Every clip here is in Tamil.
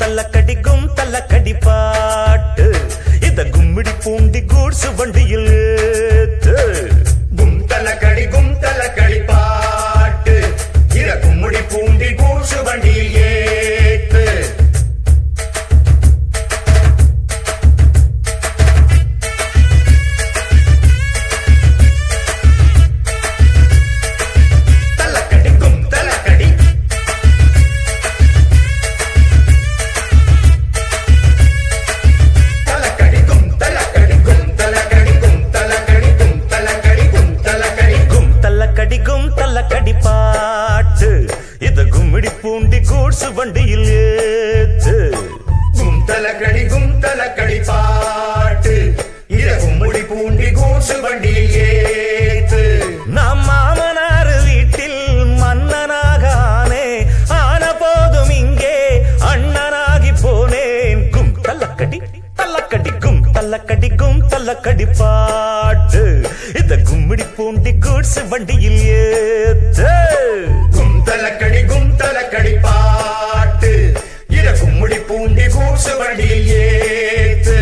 தல்லக்கடிக்கும் தல்லக்கடி பாட்டு இத கும்மிடி பூண்டி கூட்ஸ் வண்டியில் ஏத்து. கும் தல்லக்கடி பாட்டு இத கும்மிடி பூண்டி கூட்ஸ் வண்டியில் ஏத்து. தல்லக்கடி பாட்டு இத கும்மிடி பூண்டி கூட்ஸ் வண்டியில் ஏத்து. கும் தல்லக்கடி பாட்டு இத கும்மிடி பூண்டி கூட்ஸ் வண்டியில் ஏத்து. நாம் மாமனார் வீட்டில் மன்னனாகானே ஆன போதும் இங்கே அண்ணனாகி போனேன். கும் தல்லக்கடி கும் தல்லக்கடி பாட்டு இத கும்மிடி பூண்டி கூட்ஸ் வண்டியில் ஏத்து. கும் தல்லக்கடி பாட்டு இத கும்மிடி பூண்டி கூட்ஸ் வண்டியில் ஏத்து.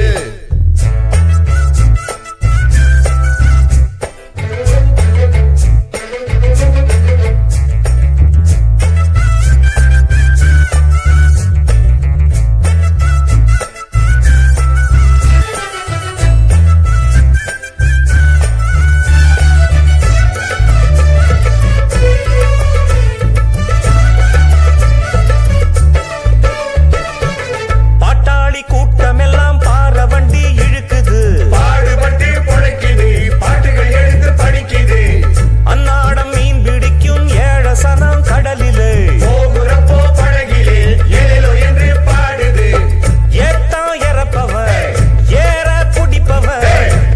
கூட்டமெல்லாம் பார வண்டி இழுக்குது, பாடுபட்டு பொழைக்குது, பாட்டுகள் எழுந்து படிக்குது. அன்னாடம் மீன் பிடிக்கும் ஏழசனம் கடலிலே போகுறப்போ படகிலே ஏலோ என்று பாடுது. ஏத்தான் இறப்பவர் ஏற புடிப்பவர்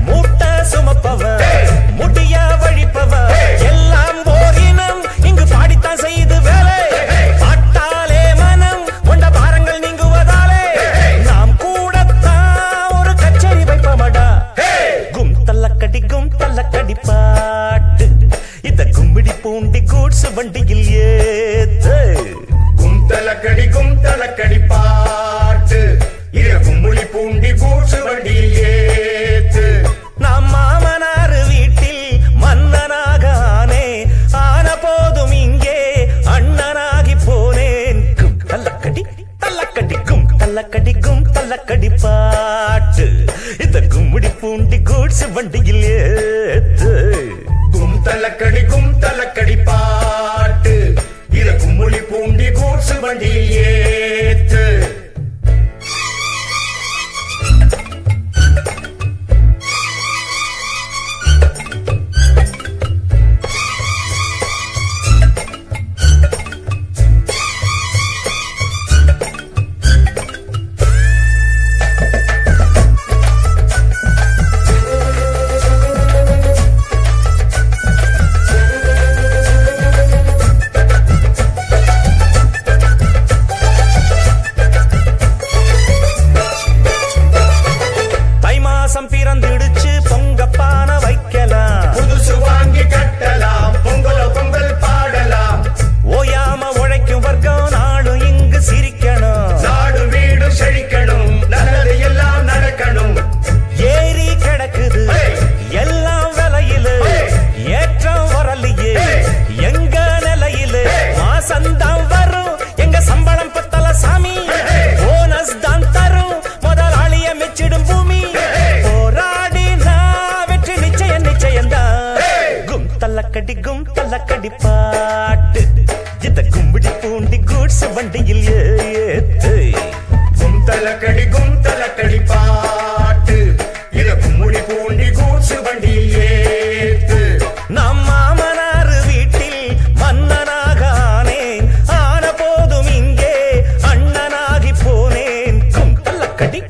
மூட்டை சுமப்பவர் முடிய வழிப்பவர் எல்லாம் போரினம் இங்கு பாடித்தான் செய்து வேலை. பாட்டாலே மனம் கொண்ட பாரங்கள் நீங்குவதாலே நாம் கூடத்தான் ஒரு கச்சேரி வைப்பமடா. கும் தல்லக்கடி பாட்டு இத கும்மிடி பூண்டி கூட்ஸ் வண்டியில் ஏத்து. கும் தல்லக்கடி பாட்டு இத கும்மிடி பூண்டி கூட்ஸ் வண்டியில் ஏத்து. நாம் மாமனார் வீட்டில் மன்னனாகானே ஆன போதும் இங்கே அண்ணனாகி போனேன். கும் தல்லக்கடி பாட்டு இத கும்மிடி பூண்டி கூட்ஸ் வண்டியில் ஏத்து. கும் தல்லக்கடி பாட்டு இத கும்மிடி பூண்டி கூட்ஸ் வண்டியில் ஏத்து. பிறந்திடுச்சு பொங்கப்பான வைக்கலாம், புதுசு வாங்கி கட்டலாம், பொங்கல் பாடலாம். ஓயாம உழைக்கும் வர்க்கம் நாடும் இங்கு சிரிக்கணும், நாடு வீடு செழிக்கணும், நல்லது எல்லாம் நடக்கணும். ஏறி கிடக்குது எல்லாம் விலையில ஏற்றம் வரலையே எங்க நிலையில. மாசந்தான் வரும் எங்க சம்பளம் பத்தல சாமி, போனஸ் தான் தரும் முதலாளிய மெச்சிடும் பூமி. தல்லக்கடி பாட்டு இத கும்மிடி பூண்டி கூட்ஸ் வண்டியில் ஏத்து. கும் தல்லக்கடி பாட்டு இத கும்மிடி பூண்டி கூட்ஸ் வண்டியில் ஏத்து. நம் மாமனார் வீட்டில் மன்னனாகானேன் ஆன போதும் இங்கே அண்ணனாகி போனேன். கும் தல்லக்கடி